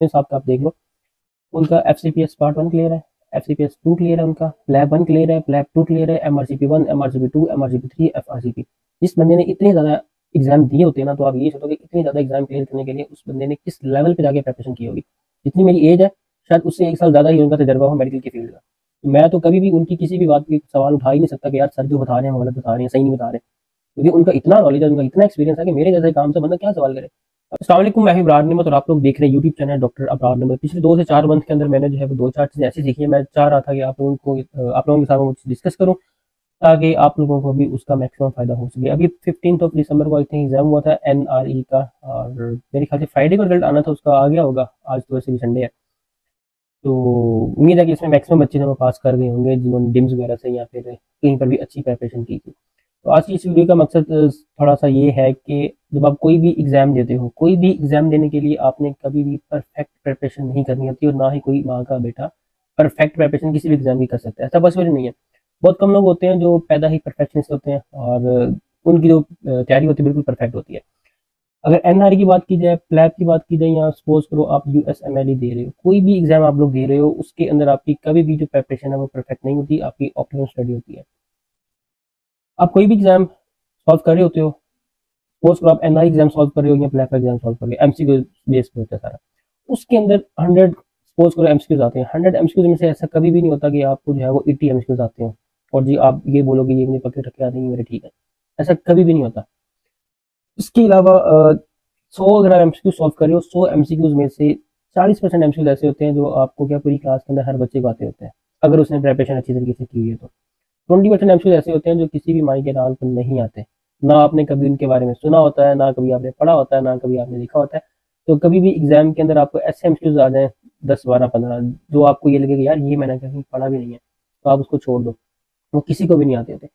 साहब का आप देख लो, उनका एफसीपीएस पार्ट 1 क्लियर है, एफसीपीएस 2 क्लियर है, उनका लैब 1 क्लियर है, लैब 2 क्लियर है, एमआरसीपी 1, एमआरसीपी 2, एमआरसीपी 3, एफआरसीपी। जिस बंदे ने इतने ज़्यादा एग्जाम दिए होते हैं ना, तो आप ये सोचो कि इतने ज़्यादा एग्जाम क्लियर करने के लिए उस बंदे ने किस लेवल पे जाके प्रिपरेशन की होगी। जितनी मेरी एज है, शायद उससे 1 साल ज़्यादा ही उनका तजर्बा हो मेडिकल की फील्ड का। तो मैं तो कभी भी उनकी किसी भी बात की सवाल उठा ही नहीं सकता कि यार सर जो बता रहे हैं वो गलत बता रहे हैं, सही नहीं बता रहे, क्योंकि उनका इतना नॉलेज है, उनका इतना एक्सपीरियंस है कि मेरे जैसे काम से बंदा क्या सवाल करे। अस्सलाम वालेकुम, मैं इब्रार निमत और आप लोग देख रहे हैं यूट्यूब चैनल डॉक्टर अब्रार निमत। पिछले 2 से 4 मंथ के अंदर मैंने जो है वो 2-4 चीज़ें ऐसी सीखी है। मैं चाह रहा था कि आप लोगों के साथ वो डिस्कस करूं, ताकि आप लोगों को भी उसका मैक्सिमम फायदा हो सके। अभी 15 दिसंबर को आई थिंक एग्जाम हुआ था एनआरई का, और मेरे ख्याल से फ्राइडे को रिजल्ट आना था, उसका आ गया होगा। आज तो वैसे भी संडे है, तो उम्मीद है कि इसमें मैक्सिमम बच्चे जो पास कर गए होंगे, जिन्होंने डिम्स वगैरह से या फिर कहीं पर भी अच्छी प्रिपरेशन की थी। तो आज की इस वीडियो का मकसद थोड़ा सा ये है कि जब आप कोई भी एग्ज़ाम देते हो, कोई भी एग्ज़ाम देने के लिए आपने कभी भी परफेक्ट प्रिपरेशन नहीं करनी होती, और ना ही कोई माँ का बेटा परफेक्ट प्रिपरेशन किसी भी एग्ज़ाम की कर सकता है, ऐसा पॉसिबल नहीं है। बहुत कम लोग होते हैं जो पैदा ही परफेक्शनिस्ट होते हैं, और उनकी जो तैयारी होती है बिल्कुल परफेक्ट होती है। अगर एनआर की बात की जाए, प्लैब की बात की जाए, या सपोज करो आप यूएसएमएलई दे रहे हो, कोई भी एग्जाम आप लोग दे रहे हो, उसके अंदर आपकी कभी भी जो प्रिपरेशन है वो परफेक्ट नहीं होती, आपकी ऑप्टिमल स्टडी होती है। आप कोई भी एग्जाम सॉल्व कर रहे होते हो, सपोज करो आप एनआर एग्जाम सॉल्व कर रहे हो या प्लैब का एग्जाम सॉल्व कर रहे हो, एमसीक्यू बेस पे होता है सारा। उसके अंदर 100 सपोज करो एमसीक्यूज आते हैं, 100 एमसीक्यूज में से ऐसा कभी भी नहीं होता कि आपको जो है वो 80 एमसीक्यूज आते हैं और जी आप ये बोलोगे ये मुझे पकड़ रखे आते हैं मेरे, ठीक है, ऐसा कभी भी नहीं होता। इसके अलावा 100 अगर आप एमसीक्यू सॉल्व कर रहे हो, 100 एमसीक्यूज में से 40% एमसीक्यूज ऐसे होते हैं जो आपको क्या पूरी क्लास के अंदर हर बच्चे को आते होते हैं, अगर उसने प्रिपरेशन अच्छी तरीके से की है तो। 20% एमसीक्यूज ऐसे होते हैं जो किसी भी माई के नाम पर नहीं आते, ना आपने कभी उनके बारे में सुना होता है, ना कभी आपने पढ़ा होता है, ना कभी आपने लिखा होता है। तो कभी भी एग्जाम के अंदर आपको ऐसे एमसीक्यूज आ जाए 10, 12, 15, जो आपको ये लगे कि यार ये मैंने कहीं पढ़ा भी नहीं है, तो आप उसको छोड़ दो, वो किसी को भी नहीं आते होते।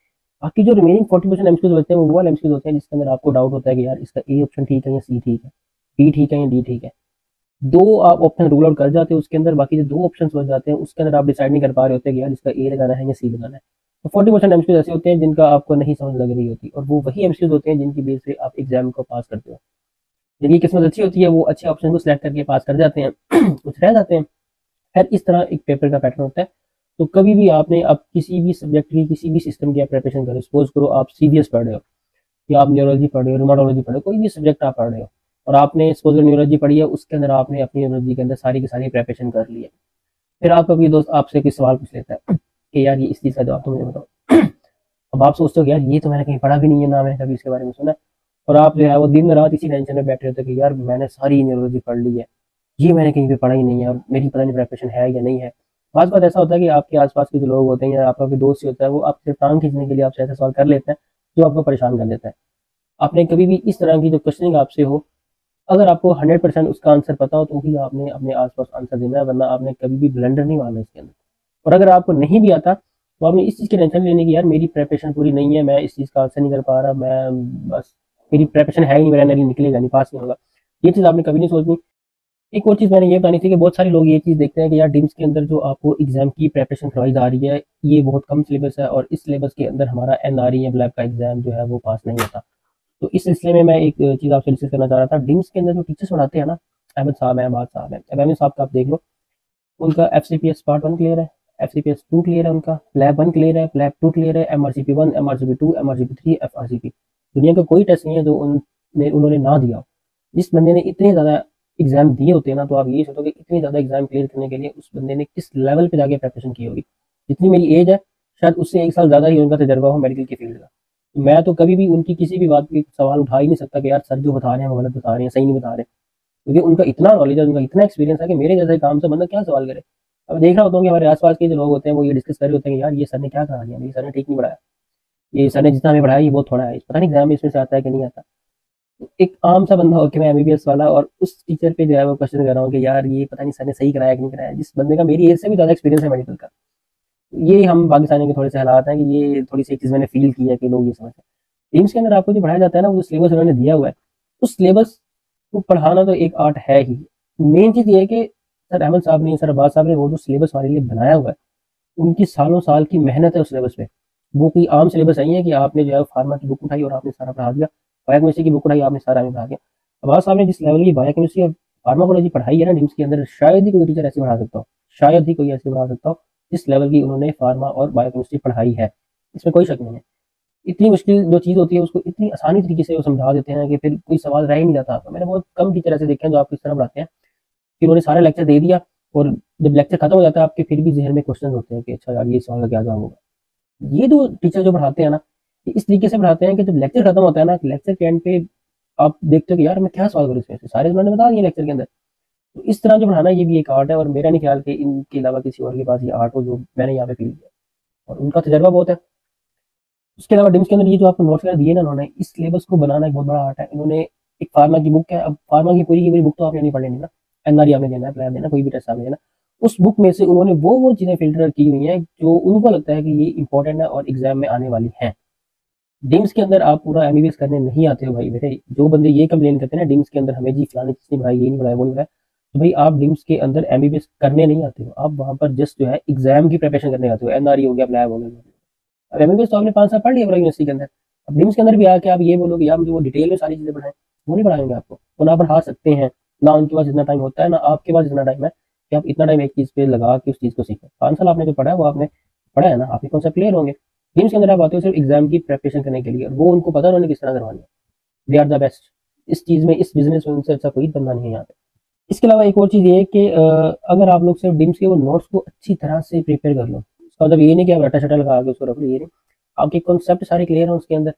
बाकी जो रिमेनिंग 40% एमसीक्यूज बचते हैं वो वाले एमसीक्यूज होते हैं जिसके अंदर आपको डाउट होता है कि यार इसका ए ऑप्शन ठीक है या सी ठीक है, बी ठीक है या डी ठीक है। दो आप ऑप्शन रूल आउट कर जाते हो उसके अंदर, बाकी जो 2 ऑप्शन बच जाते हैं उसके अंदर आप डिसाइड नहीं कर पा रहे होते कि यार इसका ए लगाना है या सी लगाना है। तो 40% एमसीक्यूज ऐसे होते हैं जिनका आपको नहीं समझ लग रही होती, और वो वही एमसीक्यूज होते हैं जिनकी बेस से आप एग्जाम को पास करते हो। जिनकी किस्मत अच्छी होती है वो अच्छे ऑप्शन को सिलेक्ट करके पास कर जाते हैं, कुछ रह जाते हैं। खैर इस तरह एक पेपर का पैटर्न होता है। तो कभी भी आपने अब किसी भी सब्जेक्ट की किसी भी सिस्टम की आप प्रिपरेशन करें, सपोज करो आप सीबीएस पढ़ रहे हो, या आप न्यूरोलॉजी पढ़ रहे हो, रोमाटोलॉजी पढ़ रहे हो, कोई भी सब्जेक्ट आप पढ़ रहे हो, और आपने सपोज न्यूरोलॉजी पढ़ी है, उसके अंदर आपने अपनी न्यूरोलॉजी के अंदर सारी की सारी प्रिपरेशन कर ली है। फिर आपका कोई दोस्त आपसे कोई सवाल पूछ लेता है कि यार ये इस चीज़ का जवाब तो मुझे बताओ। अब आप सोचते हो कि यार ये तो मैंने कहीं पढ़ा भी नहीं है, ना मैंने कभी इसके बारे में सुना, और आप जो है वो दिन रात इसी टेंशन में बैठे होते हैं कि यार मैंने सारी न्यूरोलॉजी पढ़ ली है, ये मैंने कहीं पे पढ़ा ही नहीं है, और मेरी पता नहीं प्रिपरेशन है या नहीं है। बात बात ऐसा होता है कि आपके आसपास के जो लोग होते हैं या आपका कोई दोस्त ही होता है, वो आपसे टांग खींचने के लिए आपसे ऐसा सवाल कर लेते हैं जो आपको परेशान कर देता है। आपने कभी भी इस तरह की जो क्वेश्चनिंग आपसे हो, अगर आपको 100% उसका आंसर पता हो तो ही आपने अपने आसपास आंसर देना है, वरना आपने कभी भी ब्लंडर नहीं मारना इसके अंदर। और अगर आपको नहीं भी आता तो आपने इस चीज़ की टेंशन लेने की, यार मेरी प्रिपरेशन पूरी नहीं है, मैं इस चीज़ का आंसर नहीं कर पा रहा, मैं बस मेरी प्रिपरेशन है ही नहीं, मेरा एनआरई निकलेगा नहीं, पास नहीं होगा, ये चीज़ आपने कभी नहीं सोचनी। एक और चीज़ मैंने ये बतानी थी कि बहुत सारे लोग ये चीज़ देखते हैं कि यार डिम्स के अंदर जो आपको एग्जाम की प्रिपरेशन करवाई जा रही है ये बहुत कम सिलेबस है, और इस सिलेबस के अंदर हमारा एनआरई या ब्लैक का एग्जाम जो है वो पास नहीं होता। तो इस सिलसिले में मैं एक चीज़ आपसे डिस्कस करना चाह रहा था। डिम्स के अंदर जो टीचर्स पढ़ाते हैं ना, अहमद साहब है, अहमद साहब है, अहमद साहब का आप देख लो, उनका एफसीपीएस पार्ट 1 क्लियर है, एफसीपीएस 2 क्लियर है, उनका लैब 1 क्लियर है, लैब 2 क्लियर है, एमआरसीपी 1, एमआरसीपी 2, एमआरसीपी 3, एफआरसीपी। दुनिया का कोई टेस्ट नहीं है जो उन्होंने ना दिया हो। जिस बंदे ने इतने ज़्यादा एग्जाम दिए होते हैं ना, तो आप ये सोचो कि इतने ज़्यादा एग्जाम क्लियर करने के लिए उस बंदे ने किस लेवल पे जाके प्रिपरेशन की होगी। जितनी मेरी एज है, शायद उससे 1 साल ज़्यादा ही उनका तजर्बा हो मेडिकल की फील्ड का। तो मैं तो कभी भी उनकी किसी भी बात की सवाल उठा ही नहीं सकता कि यार सर जो बता रहे हैं वो गलत बता रहे हैं, सही नहीं बता रहे, क्योंकि उनका इतना नॉलेज है, उनका इतना एक्सपीरियंस है कि मेरे जैसे काम से बंदा क्या सवाल करे। अब देख रहा होता हूँ कि हमारे आसपास के जो लोग होते हैं वो ये डिस्कस कर रहे होते हैं कि यार ये सर ने क्या कहा दिया, ये सर ने ठीक नहीं पढ़ाया, ये सर ने जितना हमें पढ़ाया ये बहुत थोड़ा है, पता नहीं एग्जाम में इसमें से आता है कि नहीं आता। तो एक आम सा बंदा होकर मैं एमबीबीएस वाला, और उस टीचर पे जो है वो क्वेश्चन कर रहा हूँ कि यार ये पता नहीं सर ने सही कराया कि नहीं कराया, जिस बंदे का मेरी एज से भी ज़्यादा एक्सपीरियंस है मेडिकल का। ये हम पाकिस्तानी के थोड़े से हालात हैं कि ये थोड़ी सी चीज़ मैंने फील की है कि लोग ये समझते हैं। एम्स के अंदर आपको जो पढ़ाया जाता है ना, वो सिलेबस उन्होंने दिया हुआ है, उस सिलेबस को पढ़ाना तो एक आर्ट है ही। मेन चीज़ ये है कि सर अहमद साहब ने, सर अब्बास साहब ने वो जो सिलेबस हमारे लिए बनाया हुआ है, उनकी सालों साल की मेहनत है उस सिलेबस पे। वो कोई आम सिलेबस नहीं है कि आपने जो है फार्मा की बुक उठाई और आपने सारा पढ़ा दिया, बायोकेमिस्ट्री की बुक उठाई आपने सारा में पढ़ा दिया। अब्बास साहब ने जिस लेवल की बायोकेमिस्ट्री और फार्माकोलॉजी पढ़ाई है ना डिम्स के अंदर, शायद ही कोई टीचर ऐसे पढ़ा सकता हो, शायद ही कोई ऐसे पढ़ा सकता हो जिस लेवल की उन्होंने फार्मा और बायोकेमिस्ट्री पढ़ाई है, इसमें कोई शक नहीं है। इतनी मुश्किल जो चीज़ होती है उसको इतनी आसानी तरीके से वो समझा देते हैं कि फिर कोई सवाल रह ही नहीं जाता। मैंने बहुत कम टीचर ऐसे देखे हैं जो आपको इस तरह पढ़ाते हैं कि उन्होंने सारा लेक्चर दे दिया और जब लेक्चर खत्म हो जाता है आपके फिर भी जहन में क्वेश्चन होते हैं कि अच्छा यार ये सवाल का क्या जवाब होगा। ये जो टीचर जो पढ़ाते हैं ना, ये इस तरीके से पढ़ाते हैं कि जब लेक्चर खत्म होता है ना, लेक्चर के एंड पे आप देखते हो कि यार मैं क्या सवाल करूँ इसमें से, सारे उन्होंने बता दिए लेक्चर के अंदर। तो इस तरह जो पढ़ाना ये भी एक आर्ट है और मेरा नहीं ख्याल कि इनके अलावा किसी और के पास ये आर्ट हो जो मैंने यहाँ पे फील किया, और उनका तजर्बा बहुत है। उसके अलावा डिम्स के अंदर ये जो आपको नोट्स दिए ना उन्होंने, इस सिलेबस को बनाना एक बहुत बड़ा आर्ट है। इन्होंने एक फार्मा की बुक है, अब फार्मा की पूरी बुक तो आपने नहीं पढ़ लेनी ना, एनआरई आपने देना है, प्लान देना, कोई भी टेस्ट आपने देना, उस बुक में से उन्होंने वो चीज़ें फिल्टर की हुई हैं जो उनको लगता है कि ये इंपॉर्टेंट है और एग्जाम में आने वाली हैं। डिम्स के अंदर आप पूरा एमबीबीएस करने नहीं आते हो भाई बेटे, जो बंदे ये कंप्लेन करते हैं ना डिम्स के अंदर हमें जी फलानी चीज़ नहीं पढ़ाई, ये नहीं पढ़ाया, वो नहीं पढ़ाया, तो भाई आप डिम्स के अंदर एमबीबीएस करने नहीं आते हो, आप वहाँ पर जस्ट जो है एग्जाम की प्रिपरेशन करने आते हो। एनआरई हो गया, प्लान हो गया, अब एमबीबीएस तो आपने 5 साल पढ़ लिया पूरा यूनिवर्सिटी के अंदर। अब निम्स के अंदर भी आके आप ये बोलोगे यार मुझे वो डिटेल में सारी चीजें पढ़ाएं, वो नहीं पढ़ाएंगे आपको, वो ना पढ़ा सकते हैं, ना उनके पास इतना टाइम होता है, ना आपके पास इतना टाइम है कि आप इतना टाइम एक चीज पे लगा के उस चीज को सीखें। 5 साल आपने जो पढ़ा है वो आपने पढ़ा है ना, आपके कॉन्सेप्ट क्लियर होंगे। निम्स के अंदर आप आते हो सिर्फ एग्जाम की प्रिपरेशन करने के लिए, वो उनको पता उन्होंने किस तरह करवानी है, दे आर द बेस्ट इस चीज में, इस बिजनेस में उनसे अच्छा कोई बंदा नहीं है यहाँ पे। इसके अलावा एक और चीज़ ये है कि अगर आप लोग सिर्फ डिम्स के वो नोट्स को अच्छी तरह से प्रिपेयर कर लो, उसका मतलब ये नहीं कि आप रटा शटा लगा के उसको रख लो, ये नहीं, आपके कॉन्सेप्ट सारे क्लियर हैं उसके अंदर।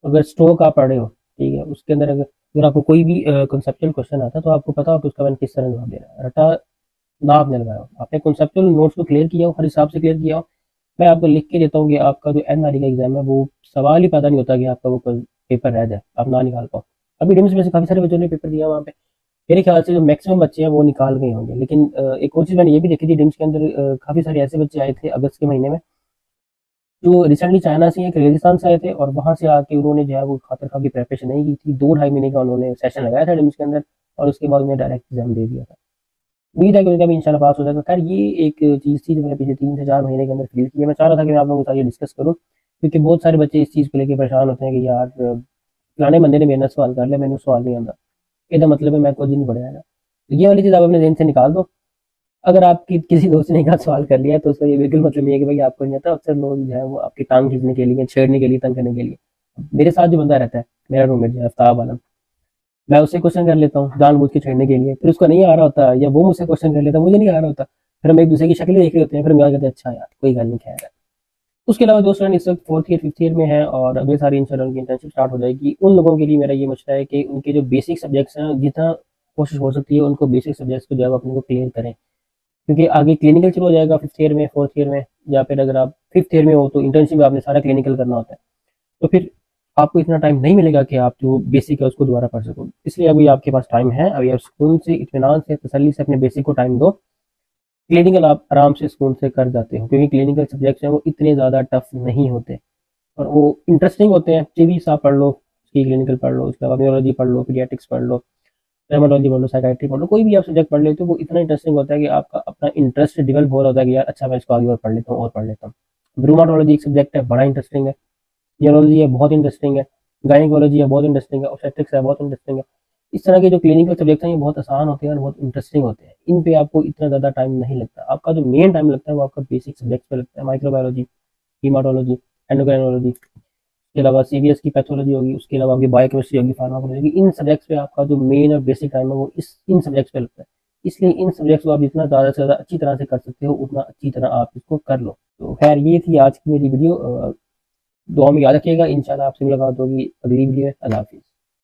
अगर स्ट्रोक आप पढ़ रहे हो, ठीक है, उसके अंदर अगर आपको कोई भी कॉन्सेप्चुअल क्वेश्चन आता है तो आपको पता हो कि उसका मैंने किस तरह जवाब देना है, रटा ना आपने लगाया हो, आपने कॉन्सेप्चुअल नोट्स को क्लियर किया हो, हर हिसाब से क्लियर किया हो। मैं आपको लिख के देता हूँ कि आपका जो एनआरई का एग्जाम है वो सवाल ही पता नहीं होता कि आपका वो पेपर रह जाए, आप ना निकाल पाओ। अभी डिम्स में से काफ़ी सारे बच्चों ने पेपर दिया वहाँ पे, मेरे ख्याल से जो मैक्सिमम बच्चे हैं वो निकाल गए होंगे। लेकिन एक और चीज़ मैंने ये भी देखी थी डिम्स के अंदर, काफ़ी सारे ऐसे बच्चे आए थे अगस्त के महीने में जो रिसेंटली चाइना से या किर्गिस्तान से आए थे और वहाँ से आके उन्होंने जो है वो खातर खा की प्रिपरेशन नहीं की थी, 2-2.5 महीने का उन्होंने सेशन लगाया था डिम्स के अंदर और उसके बाद उन्हें डायरेक्ट एग्जाम दे दिया था। उम्मीद है कि उनका भी इंशाल्लाह पास हो जाएगा। खैर ये एक चीज़ थी जो मैंने पिछले 3 से 4 महीने के अंदर फील की है। मैं चाह रहा था कि मैं आप लोगों के साथ ये डिस्कस करूँ क्योंकि बहुत सारे बच्चे इस चीज़ को लेकर परेशान होते हैं कि यार फलाने बंदे ने मेरे साथ सवाल कर लिया, मैंने सवाल नहीं आता, इसका मतलब है मैं कुछ नहीं पढ़ाया। तो ये वाली चीज़ आप अपने जहन से निकाल दो। अगर आपकी किसी दोस्त ने एक सवाल कर लिया तो उसका ये बिल्कुल मतलब नहीं है कि भाई आपको नहीं आता। अक्सर लोग जो है वो आपकी टांग खींचने के लिए, छेड़ने के लिए, तंग करने के लिए। मेरे साथ जो बंदा रहता है, मेरा रूममेट जो है आफ्ताब आलम, मैं उससे क्वेश्चन कर लेता हूँ जानबूझ के छेड़ने के लिए, फिर उसको नहीं आ रहा होता या वो मुझसे क्वेश्चन कर लेता, मुझे नहीं आ रहा होता, फिर हम एक दूसरे की शक्लें देख रहे होते हैं, फिर हम कहते हैं अच्छा यार कोई गल नहीं, खैर है। उसके अलावा जो स्टूडेंट इस वक्त 4th ईयर 5th ईयर में है और अगले साल इंशाल्लाह उनकी इंटर्नशिप स्टार्ट हो जाएगी, उन लोगों के लिए मेरा ये मशवरा है कि उनके जो बेसिक सब्जेक्ट्स हैं जितना कोशिश हो सकती है उनको बेसिक सब्जेक्ट्स को जो है अपने को क्लियर करें, क्योंकि आगे क्लिनिकल शुरू हो जाएगा 5th ईयर में, 4th ईयर में, या फिर अगर आप 5th ईयर में हो तो इंटर्नशिप में आपने सारा क्लिनिकल करना होता है, तो फिर आपको इतना टाइम नहीं मिलेगा कि आप जो बेसिक है उसको दोबारा पढ़ सको। इसलिए अभी आपके पास टाइम है, अभी आप सुकून से, इत्मीनान से, तसल्ली से अपने बेसिक को टाइम दो। क्लिनिकल आप आराम से सुकून से कर जाते हो क्योंकि क्लिनिकल सब्जेक्ट्स हैं वो इतने ज़्यादा टफ नहीं होते और वो इंटरेस्टिंग होते हैं। सीरीज आप पढ़ लो, उसकी क्लिनिकल पढ़ लो, उसके बाद न्यूरोलॉजी पढ़ लो, पीडियाट्रिक्स पढ़ लो, डेर्मेटोलॉजी पढ़ लो, साइकाइट्री पढ़ लो, कोई भी आप सब्जेक्ट पढ़ लेते हो वो इतना इंटरेस्टिंग होता है कि आपका अपना इंटरेस्ट डेवलप हो रहा होता है कि यार अच्छा मैं इसको आगे और पढ़ लेता हूँ और पढ़ लेता हूँ। रूमाटोलॉजी एक सब्जेक्ट है, बड़ा इंटरेस्टिंग है। न्यूरोलॉजी है, बहुत इंटरेस्टिंग है। गायनिकोलॉजी है, बहुत इंटरेस्टिंग है। ऑब्स्टेट्रिक्स है, बहुत इंटरेस्टिंग है। इस तरह के जो क्लिनिकल सब्जेक्ट हैं ये बहुत आसान होते हैं और बहुत इंटरेस्टिंग होते हैं, इन पे आपको इतना ज़्यादा टाइम नहीं लगता। आपका जो मेन टाइम लगता है वो आपका बेसिक सब्जेक्ट पे लगता है, माइक्रोबायोलॉजी, हीमाटोलॉजी, एंडोक्राइनोलॉजी, उसके अलावा सीवीएस की पैथोलॉजी होगी, उसके अलावा आपकी बायोकेमिस्ट्री होगी, फार्माकोलॉजी होगी। इन सब्जेक्ट्स पे आपका जो मेन और बेसिक टाइम है वो इन सब्जेक्ट्स पे लगता है। इसलिए इन सब्जेक्ट्स को आप जितना ज़्यादा से ज़्यादा अच्छी तरह से कर सकते हो उतना अच्छी तरह आप इसको कर लो। तो खैर ये थी आज की मेरी वीडियो, दुआ में याद रखिएगा। इंशाल्लाह आपसे मुलाकात होगी अगली वीडियो में। अल्लाह हाफिज़।